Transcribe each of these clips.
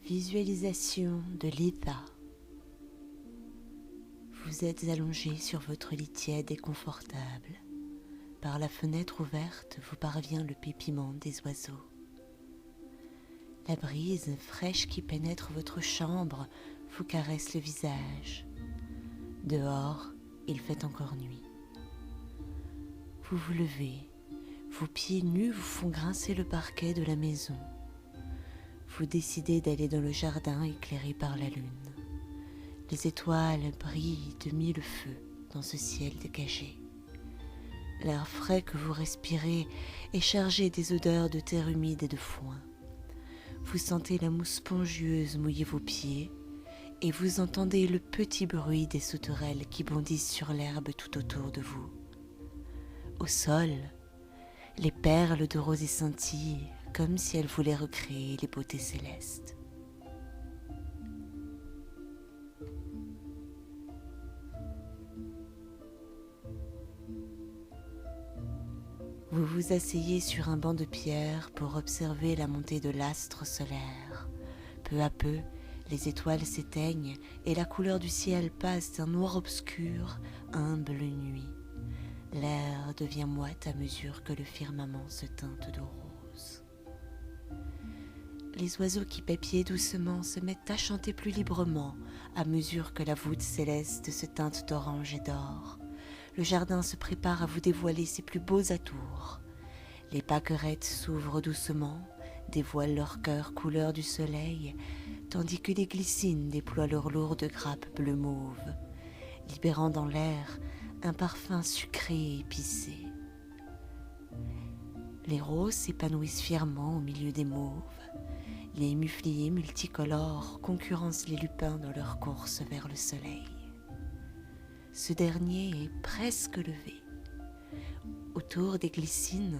Visualisation de l'état. Vous êtes allongé sur votre lit tiède et confortable. Par la fenêtre ouverte vous parvient le pépiment des oiseaux. La brise fraîche qui pénètre votre chambre vous caresse le visage. Dehors, il fait encore nuit. Vous vous levez, vos pieds nus vous font grincer le parquet de la maison. Vous décidez d'aller dans le jardin éclairé par la lune. Les étoiles brillent de mille feux dans ce ciel dégagé. L'air frais que vous respirez est chargé des odeurs de terre humide et de foin. Vous sentez la mousse spongieuse mouiller vos pieds et vous entendez le petit bruit des sauterelles qui bondissent sur l'herbe tout autour de vous. Au sol, les perles de rosée scintillent comme si elles voulaient recréer les beautés célestes. Vous vous asseyez sur un banc de pierre pour observer la montée de l'astre solaire. Peu à peu, les étoiles s'éteignent et la couleur du ciel passe d'un noir obscur à un bleu nuit. L'air devient moite à mesure que le firmament se teinte de rose. Les oiseaux qui papillent doucement se mettent à chanter plus librement à mesure que la voûte céleste se teinte d'orange et d'or. Le jardin se prépare à vous dévoiler ses plus beaux atours. Les pâquerettes s'ouvrent doucement, dévoilent leur cœur couleur du soleil, tandis que les glycines déploient leurs lourdes grappes bleu mauve, libérant dans l'air un parfum sucré et épicé. Les roses s'épanouissent fièrement au milieu des mauves. Les mufliers multicolores concurrencent les lupins dans leur course vers le soleil. Ce dernier est presque levé. Autour des glycines,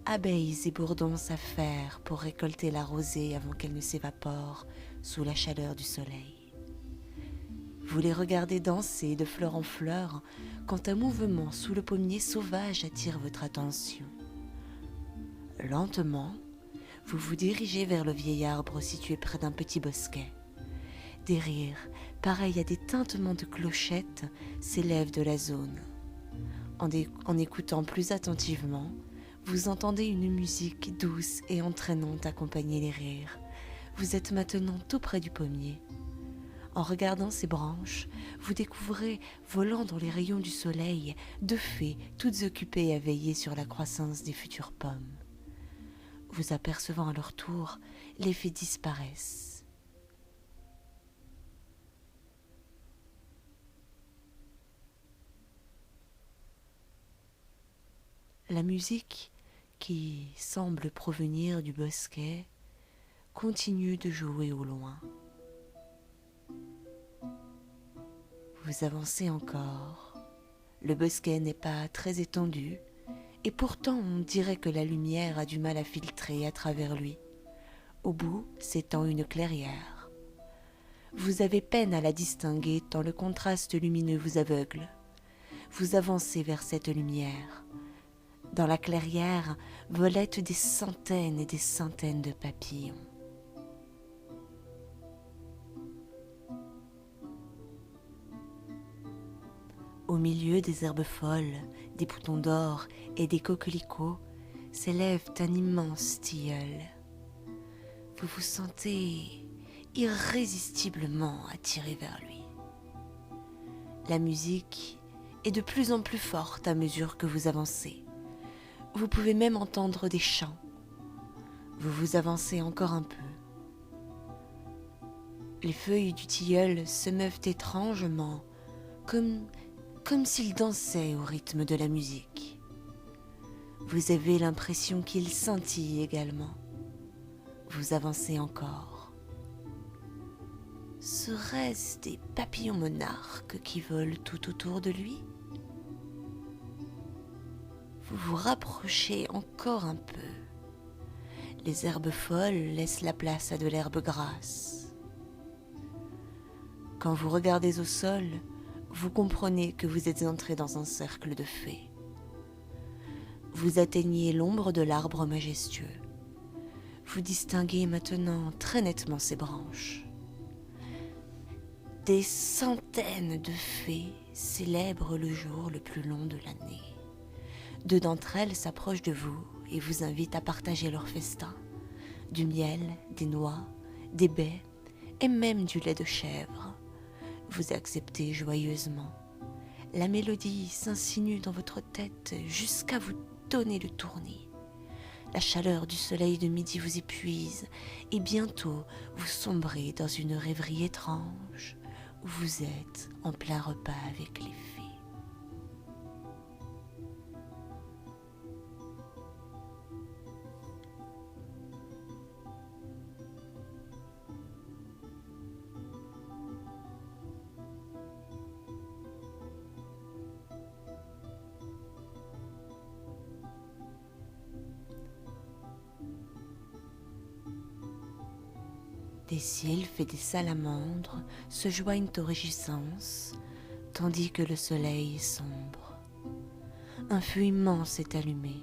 abeilles et bourdons s'affairent pour récolter la rosée avant qu'elle ne s'évapore sous la chaleur du soleil. Vous les regardez danser de fleur en fleur quand un mouvement sous le pommier sauvage attire votre attention. Lentement, vous vous dirigez vers le vieil arbre situé près d'un petit bosquet. Des rires, pareils à des tintements de clochettes, s'élèvent de la zone. En écoutant plus attentivement, vous entendez une musique douce et entraînante accompagner les rires. Vous êtes maintenant tout près du pommier. En regardant ses branches, vous découvrez, volant dans les rayons du soleil, deux fées toutes occupées à veiller sur la croissance des futures pommes. Vous apercevant à leur tour, les fées disparaissent. La musique, qui semble provenir du bosquet, continue de jouer au loin. Vous avancez encore. Le bosquet n'est pas très étendu, et pourtant on dirait que la lumière a du mal à filtrer à travers lui. Au bout s'étend une clairière. Vous avez peine à la distinguer tant le contraste lumineux vous aveugle. Vous avancez vers cette lumière. Dans la clairière volettent des centaines et des centaines de papillons. Au milieu des herbes folles, des boutons d'or et des coquelicots, s'élève un immense tilleul. Vous vous sentez irrésistiblement attiré vers lui. La musique est de plus en plus forte à mesure que vous avancez. Vous pouvez même entendre des chants. Vous vous avancez encore un peu. Les feuilles du tilleul se meuvent étrangement, comme s'ils dansaient au rythme de la musique. Vous avez l'impression qu'ils scintillent également. Vous avancez encore. Seraient-ce des papillons monarques qui volent tout autour de lui ? Vous vous rapprochez encore un peu. Les herbes folles laissent la place à de l'herbe grasse. Quand vous regardez au sol, vous comprenez que vous êtes entré dans un cercle de fées. Vous atteignez l'ombre de l'arbre majestueux. Vous distinguez maintenant très nettement ses branches. Des centaines de fées célèbrent le jour le plus long de l'année. 2 d'entre elles s'approchent de vous et vous invitent à partager leur festin. Du miel, des noix, des baies et même du lait de chèvre. Vous acceptez joyeusement. La mélodie s'insinue dans votre tête jusqu'à vous donner le tournis. La chaleur du soleil de midi vous épuise et bientôt vous sombrez dans une rêverie étrange où vous êtes en plein repas avec les fées. Des sylphes et des salamandres se joignent aux réjouissances, tandis que le soleil est sombre. Un feu immense est allumé.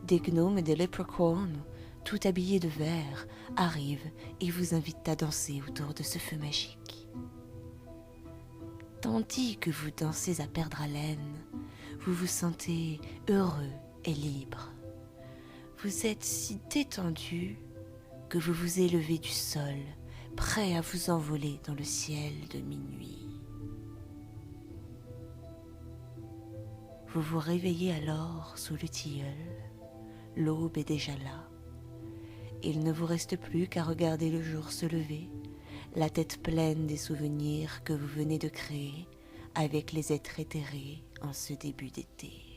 Des gnomes et des leprechauns, tout habillés de vert, arrivent et vous invitent à danser autour de ce feu magique. Tandis que vous dansez à perdre haleine, vous vous sentez heureux et libre. Vous êtes si détendu que vous vous élevez du sol, prêt à vous envoler dans le ciel de minuit. Vous vous réveillez alors sous le tilleul, l'aube est déjà là. Il ne vous reste plus qu'à regarder le jour se lever, la tête pleine des souvenirs que vous venez de créer avec les êtres éthérés en ce début d'été.